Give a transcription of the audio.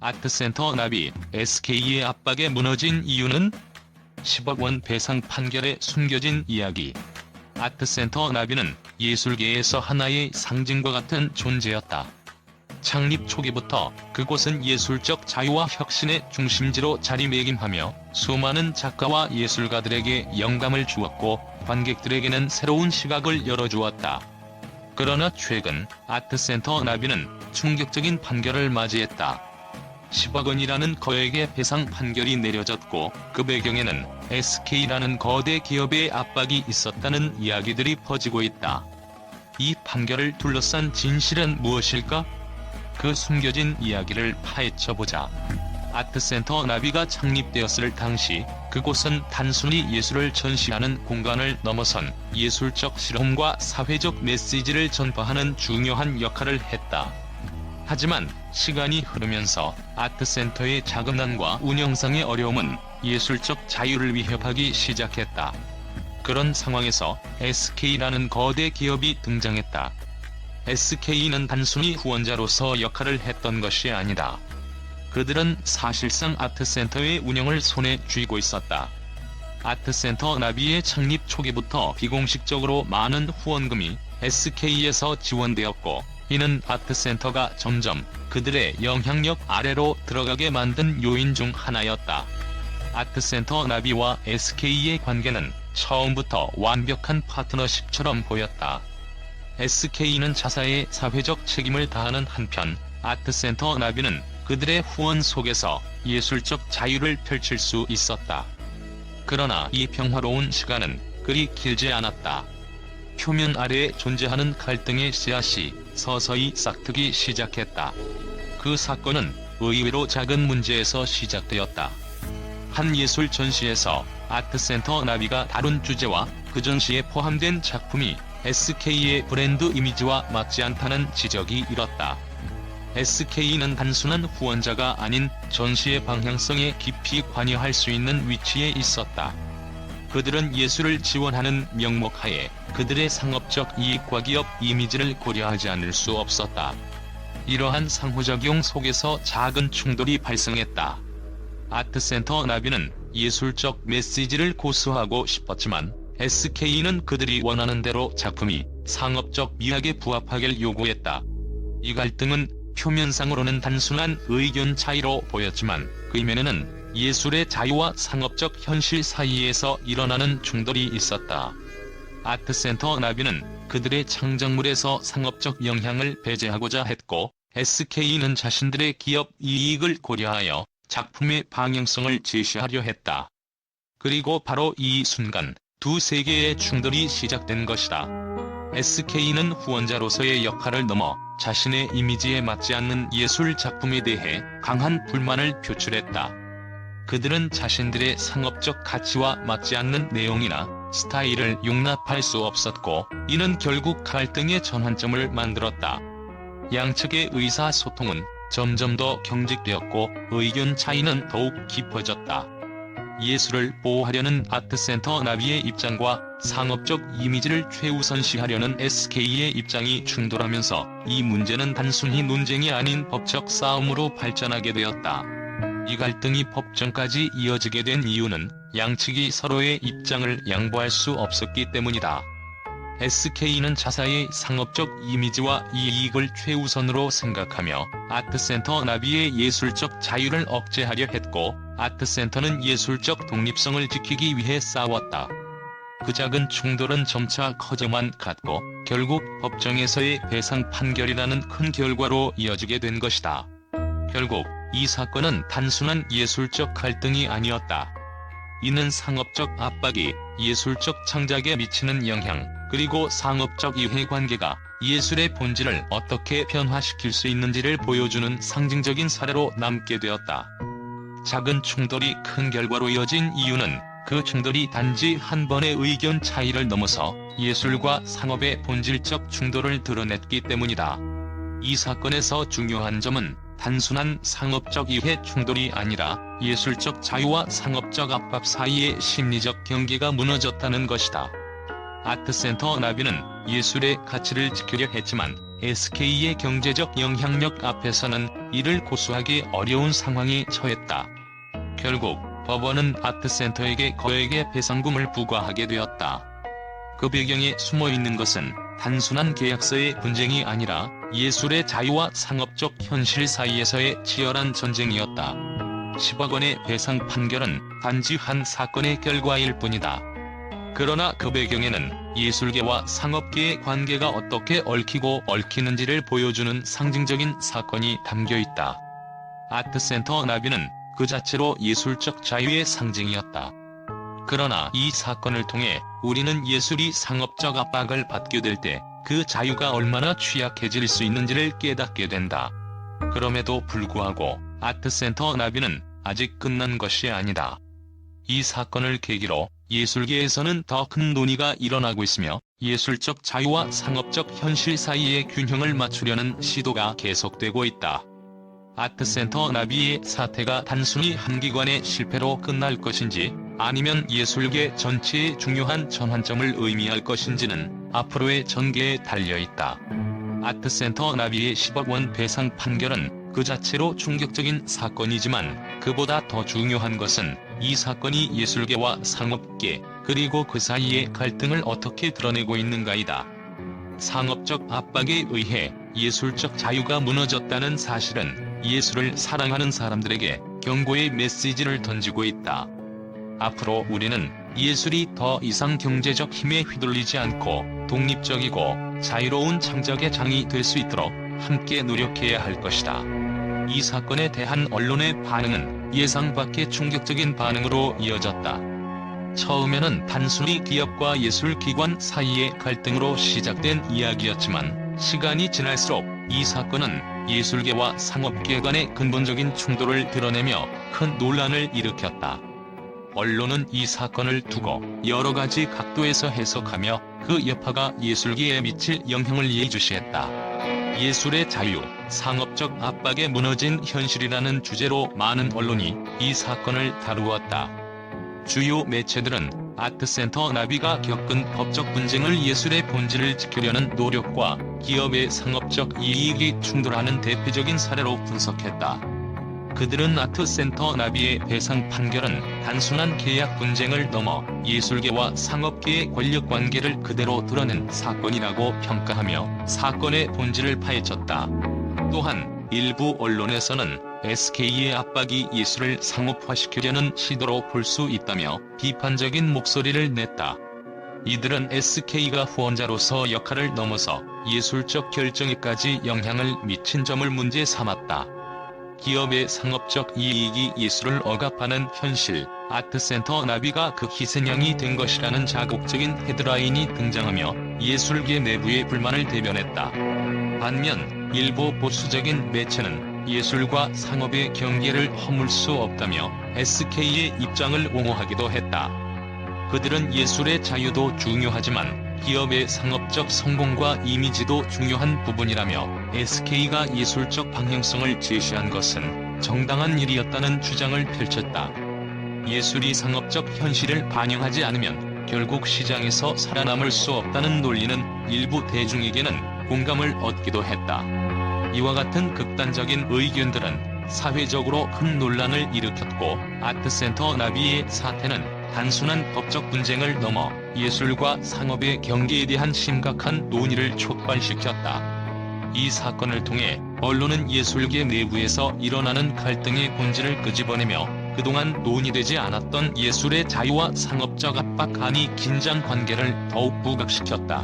아트센터 납이 SK의 압박에 무너진 이유는? 10억 원 배상 판결에 숨겨진 이야기. 아트센터 나비는 예술계에서 하나의 상징과 같은 존재였다. 창립 초기부터 그곳은 예술적 자유와 혁신의 중심지로 자리매김하며 수많은 작가와 예술가들에게 영감을 주었고 관객들에게는 새로운 시각을 열어주었다. 그러나 최근 아트센터 나비는 충격적인 판결을 맞이했다. 10억 원이라는 거액의 배상 판결이 내려졌고 그 배경에는 SK라는 거대 기업의 압박이 있었다는 이야기들이 퍼지고 있다. 이 판결을 둘러싼 진실은 무엇일까? 그 숨겨진 이야기를 파헤쳐보자. 아트센터 나비가 창립되었을 당시 그곳은 단순히 예술을 전시하는 공간을 넘어선 예술적 실험과 사회적 메시지를 전파하는 중요한 역할을 했다. 하지만 시간이 흐르면서 아트센터의 자금난과 운영상의 어려움은 예술적 자유를 위협하기 시작했다. 그런 상황에서 SK라는 거대 기업이 등장했다. SK는 단순히 후원자로서 역할을 했던 것이 아니다. 그들은 사실상 아트센터의 운영을 손에 쥐고 있었다. 아트센터 나비의 창립 초기부터 비공식적으로 많은 후원금이 SK에서 지원되었고 이는 아트센터가 점점 그들의 영향력 아래로 들어가게 만든 요인 중 하나였다. 아트센터 나비와 SK의 관계는 처음부터 완벽한 파트너십처럼 보였다. SK는 자사의 사회적 책임을 다하는 한편 아트센터 나비는 그들의 후원 속에서 예술적 자유를 펼칠 수 있었다. 그러나 이 평화로운 시간은 그리 길지 않았다. 표면 아래에 존재하는 갈등의 씨앗이 서서히 싹트기 시작했다. 그 사건은 의외로 작은 문제에서 시작되었다. 한 예술 전시에서 아트센터 나비가 다룬 주제와 그 전시에 포함된 작품이 SK의 브랜드 이미지와 맞지 않다는 지적이 일었다. SK는 단순한 후원자가 아닌 전시의 방향성에 깊이 관여할 수 있는 위치에 있었다. 그들은 예술을 지원하는 명목하에 그들의 상업적 이익과 기업 이미지를 고려하지 않을 수 없었다. 이러한 상호작용 속에서 작은 충돌이 발생했다. 아트센터 나비는 예술적 메시지를 고수하고 싶었지만 SK는 그들이 원하는 대로 작품이 상업적 미학에 부합하길 요구했다. 이 갈등은 표면상으로는 단순한 의견 차이로 보였지만 그 이면에는 예술의 자유와 상업적 현실 사이에서 일어나는 충돌이 있었다. 아트센터 나비는 그들의 창작물에서 상업적 영향을 배제하고자 했고 SK는 자신들의 기업 이익을 고려하여 작품의 방향성을 제시하려 했다. 그리고 바로 이 순간 두 세계의 충돌이 시작된 것이다. SK는 후원자로서의 역할을 넘어 자신의 이미지에 맞지 않는 예술 작품에 대해 강한 불만을 표출했다. 그들은 자신들의 상업적 가치와 맞지 않는 내용이나 스타일을 용납할 수 없었고 이는 결국 갈등의 전환점을 만들었다. 양측의 의사소통은 점점 더 경직되었고 의견 차이는 더욱 깊어졌다. 예술을 보호하려는 아트센터 나비의 입장과 상업적 이미지를 최우선시하려는 SK의 입장이 충돌하면서 이 문제는 단순히 논쟁이 아닌 법적 싸움으로 발전하게 되었다. 이 갈등이 법정까지 이어지게 된 이유는 양측이 서로의 입장을 양보할 수 없었기 때문이다. SK는 자사의 상업적 이미지와 이익을 최우선으로 생각하며 아트센터 나비의 예술적 자유를 억제하려 했고 아트센터는 예술적 독립성을 지키기 위해 싸웠다. 그 작은 충돌은 점차 커져만 갔고 결국 법정에서의 배상 판결이라는 큰 결과로 이어지게 된 것이다. 결국 이 사건은 단순한 예술적 갈등이 아니었다. 이는 상업적 압박이 예술적 창작에 미치는 영향, 그리고 상업적 이해관계가 예술의 본질을 어떻게 변화시킬 수 있는지를 보여주는 상징적인 사례로 남게 되었다. 작은 충돌이 큰 결과로 이어진 이유는 그 충돌이 단지 한 번의 의견 차이를 넘어서 예술과 상업의 본질적 충돌을 드러냈기 때문이다. 이 사건에서 중요한 점은 단순한 상업적 이해 충돌이 아니라 예술적 자유와 상업적 압박 사이의 심리적 경계가 무너졌다는 것이다. 아트센터 나비는 예술의 가치를 지키려 했지만 SK의 경제적 영향력 앞에서는 이를 고수하기 어려운 상황에 처했다. 결국 법원은 아트센터에게 거액의 배상금을 부과하게 되었다. 그 배경에 숨어있는 것은 단순한 계약서의 분쟁이 아니라 예술의 자유와 상업적 현실 사이에서의 치열한 전쟁이었다. 10억 원의 배상 판결은 단지 한 사건의 결과일 뿐이다. 그러나 그 배경에는 예술계와 상업계의 관계가 어떻게 얽히고 얽히는지를 보여주는 상징적인 사건이 담겨있다. 아트센터 나비는 그 자체로 예술적 자유의 상징이었다. 그러나 이 사건을 통해 우리는 예술이 상업적 압박을 받게 될 때 그 자유가 얼마나 취약해질 수 있는지를 깨닫게 된다. 그럼에도 불구하고 아트센터 나비는 아직 끝난 것이 아니다. 이 사건을 계기로 예술계에서는 더 큰 논의가 일어나고 있으며 예술적 자유와 상업적 현실 사이의 균형을 맞추려는 시도가 계속되고 있다. 아트센터 나비의 사태가 단순히 한 기관의 실패로 끝날 것인지 아니면 예술계 전체의 중요한 전환점을 의미할 것인지는 앞으로의 전개에 달려있다. 아트센터 나비의 10억 원 배상 판결은 그 자체로 충격적인 사건이지만 그보다 더 중요한 것은 이 사건이 예술계와 상업계 그리고 그 사이의 갈등을 어떻게 드러내고 있는가이다. 상업적 압박에 의해 예술적 자유가 무너졌다는 사실은 예술을 사랑하는 사람들에게 경고의 메시지를 던지고 있다. 앞으로 우리는 예술이 더 이상 경제적 힘에 휘둘리지 않고 독립적이고 자유로운 창작의 장이 될 수 있도록 함께 노력해야 할 것이다. 이 사건에 대한 언론의 반응은 예상 밖의 충격적인 반응으로 이어졌다. 처음에는 단순히 기업과 예술기관 사이의 갈등으로 시작된 이야기였지만 시간이 지날수록 이 사건은 예술계와 상업계 간의 근본적인 충돌을 드러내며 큰 논란을 일으켰다. 언론은 이 사건을 두고 여러 가지 각도에서 해석하며 그 여파가 예술계에 미칠 영향을 예의주시했다. 예술의 자유, 상업적 압박에 무너진 현실이라는 주제로 많은 언론이 이 사건을 다루었다. 주요 매체들은 아트센터 나비가 겪은 법적 분쟁을 예술의 본질을 지키려는 노력과 기업의 상업적 이익이 충돌하는 대표적인 사례로 분석했다. 그들은 아트센터 나비의 배상 판결은 단순한 계약 분쟁을 넘어 예술계와 상업계의 권력관계를 그대로 드러낸 사건이라고 평가하며 사건의 본질을 파헤쳤다. 또한 일부 언론에서는 SK의 압박이 예술을 상업화시키려는 시도로 볼 수 있다며 비판적인 목소리를 냈다. 이들은 SK가 후원자로서 역할을 넘어서 예술적 결정에까지 영향을 미친 점을 문제 삼았다. 기업의 상업적 이익이 예술을 억압하는 현실, 아트센터 나비가 그 희생양이 된 것이라는 자극적인 헤드라인이 등장하며 예술계 내부의 불만을 대변했다. 반면 일부 보수적인 매체는 예술과 상업의 경계를 허물 수 없다며 SK의 입장을 옹호하기도 했다. 그들은 예술의 자유도 중요하지만 기업의 상업적 성공과 이미지도 중요한 부분이라며 SK가 예술적 방향성을 제시한 것은 정당한 일이었다는 주장을 펼쳤다. 예술이 상업적 현실을 반영하지 않으면 결국 시장에서 살아남을 수 없다는 논리는 일부 대중에게는 공감을 얻기도 했다. 이와 같은 극단적인 의견들은 사회적으로 큰 논란을 일으켰고 아트센터 나비의 사태는 단순한 법적 분쟁을 넘어 예술과 상업의 경계에 대한 심각한 논의를 촉발시켰다. 이 사건을 통해 언론은 예술계 내부에서 일어나는 갈등의 본질을 끄집어내며 그동안 논의되지 않았던 예술의 자유와 상업적 압박 간의 긴장 관계를 더욱 부각시켰다.